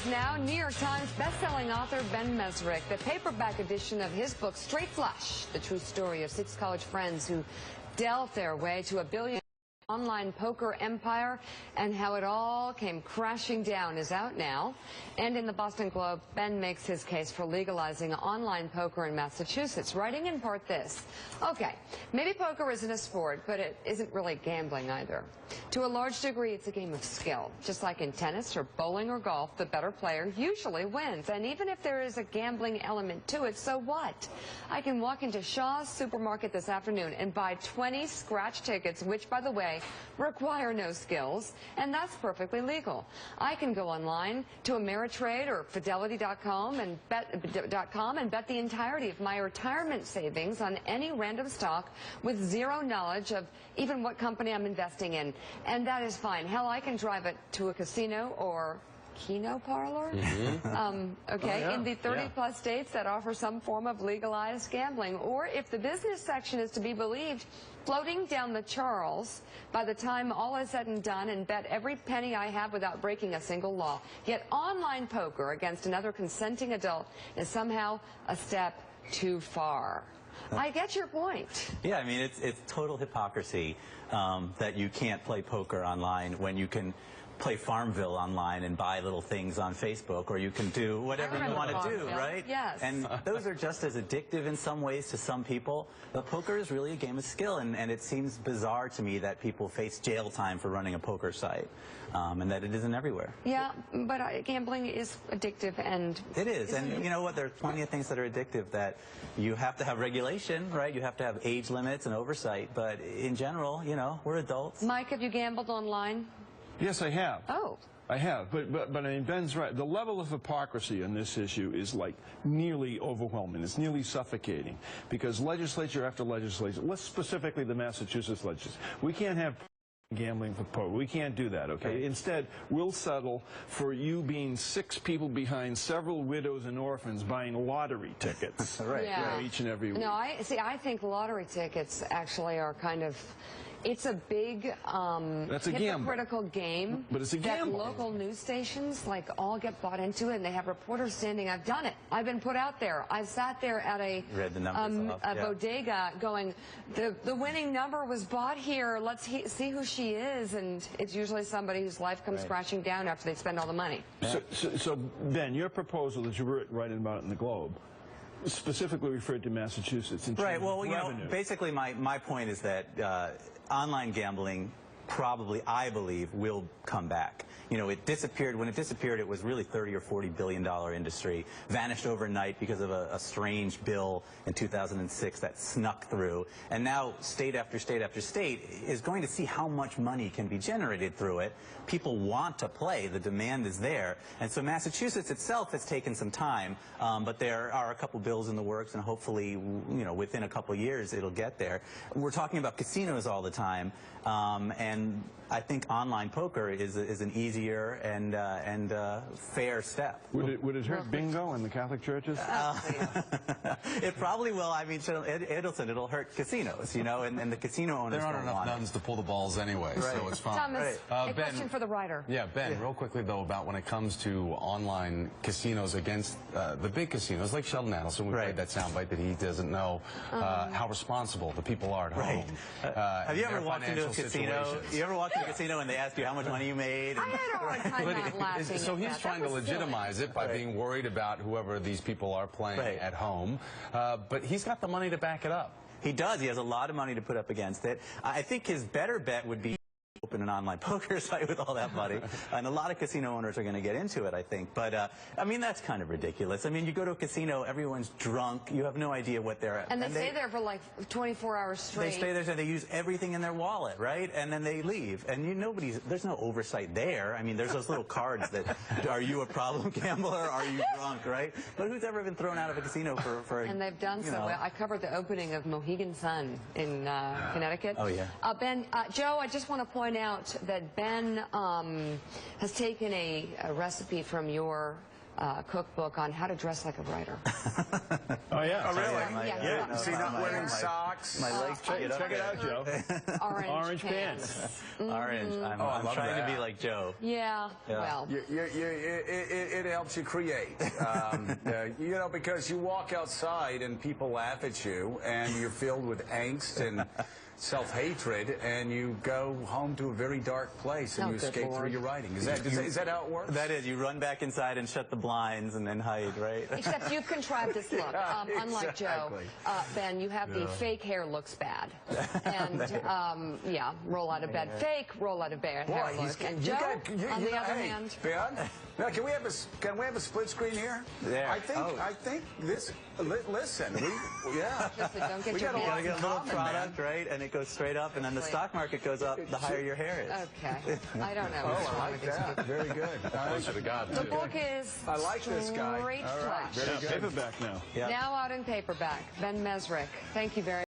news now. New York Times bestselling author Ben Mesrick, the paperback edition of his book, Straight Flush, the true story of 6 college friends who dealt their way to a billion online poker empire and how it all came crashing down, is out now. And in the Boston Globe, Ben makes his case for legalizing online poker in Massachusetts, writing in part this: okay, maybe poker isn't a sport, but it isn't really gambling either. To a large degree, it's a game of skill. Just like in tennis or bowling or golf, the better player usually wins. And even if there is a gambling element to it, so what? I can walk into Shaw's supermarket this afternoon and buy 20 scratch tickets, which, by the way, require no skills, and that's perfectly legal. I can go online to Ameritrade or Fidelity.com and bet the entirety of my retirement savings on any random stock with zero knowledge of even what company I'm investing in, and that is fine. Hell, I can drive it to a casino or Keno parlor, in the 30-plus states that offer some form of legalized gambling. Or if the business section is to be believed, floating down the Charles by the time all is said and done, and bet every penny I have without breaking a single law. Yet online poker against another consenting adult is somehow a step too far. I get your point. Yeah, I mean, it's total hypocrisy that you can't play poker online when you can play Farmville online and buy little things on Facebook, or you can do whatever you want to do, right? Yes. And those are just as addictive in some ways to some people. But poker is really a game of skill, and it seems bizarre to me that people face jail time for running a poker site, and that it isn't everywhere. Yeah, but gambling is addictive, and it is. And you know what? There are plenty of things that are addictive that you have to have regulation, right? You have to have age limits and oversight. But in general, you know, we're adults. Mike, have you gambled online? Yes, I have. Oh. I have, but I mean, Ben's right. The level of hypocrisy on this issue is like nearly overwhelming. It's nearly suffocating, because legislature after legislature, let's specifically the Massachusetts legislature, we can't have gambling for poker. We can't do that, okay? Right. Instead, we'll settle for you being 6 people behind several widows and orphans buying lottery tickets. Right. Yeah. Each and every week. No, I think lottery tickets actually are kind of, it's a big hypocritical game. But it's a gamble. That local news stations like all get bought into it, and they have reporters standing. I've done it. I've been put out there. I've sat there at a bodega going, the winning number was bought here. Let's see who she is. And it's usually somebody whose life comes crashing down after they spend all the money. So Ben, your proposal that you were writing about in the Globe specifically referred to Massachusetts. Right. Well, you know, basically my point is that online gambling probably, I believe, will come back. You know, it disappeared. When it disappeared, it was really $30 or $40 billion industry, vanished overnight because of a strange bill in 2006 that snuck through. And now state after state after state is going to see how much money can be generated through it. People want to play. The demand is there. And so Massachusetts itself has taken some time, but there are a couple bills in the works, and hopefully, you know, within a couple years it'll get there. We're talking about casinos all the time, and I think online poker is an easier and fair step. Would it hurt bingo in the Catholic churches? It probably will. I mean, Adelson, it'll hurt casinos, you know, and the casino owners there aren't enough nuns to pull the balls anyway, so it's fine. Thomas, a question for the writer. Yeah, Ben, real quickly, though, about when it comes to online casinos against the big casinos, like Sheldon Adelson. We played that soundbite that he doesn't know how responsible the people are at home. Have you ever walked into a casino? You ever walked into a casino and they ask you how much money you made? I had a hard time not laughing. So he's trying to legitimize it by being worried about whoever these people are playing at home. But he's got the money to back it up. He does. He has a lot of money to put up against it. I think his better bet would be open an online poker site with all that money, and a lot of casino owners are going to get into it, I think. But I mean, that's kind of ridiculous. I mean, you go to a casino, everyone's drunk, you have no idea what they're at, and they stay there for like 24 hours straight. They stay there, so they use everything in their wallet, right? And then they leave, and there's no oversight there. I mean, there's those little cards that, are you a problem gambler? Are you drunk, right? But who's ever been thrown out of a casino for and they've done so well. I covered the opening of Mohegan Sun in Connecticut. Oh yeah. Ben, Joe, I just want to point out that Ben has taken a recipe from your cookbook on how to dress like a writer. Oh, yeah. Oh, really? Yeah. See, not wearing socks. My legs Check it out, Joe. Orange pants. Orange. I'm love trying that. to be like Joe. Yeah, well. It helps you create. You know, because you walk outside and people laugh at you, and you're filled with angst and self-hatred, and you go home to a very dark place, and you escape through your writing. Is that how it works? That is. You run back inside and shut the blinds and then hide, right? Except you've contrived this look. Unlike Joe, Ben, you have the fake hair looks bad. And, yeah, roll out of bed. Fake, roll out of bed hair look. And Joe, on the other hand... Ben, now, can we have a split screen here? There. I think this... Listen, Don't get we your got a lot You get a in little common, product, man. right? And it goes straight up, and then the stock market goes up the higher your hair is. Okay. I don't know. Oh, I like that. Very good. Closer to God, The too. book is I like this guy. Straight All right, Flash. very good. Paperback now. Yeah. Now out in paperback. Ben Mesrick, thank you very much.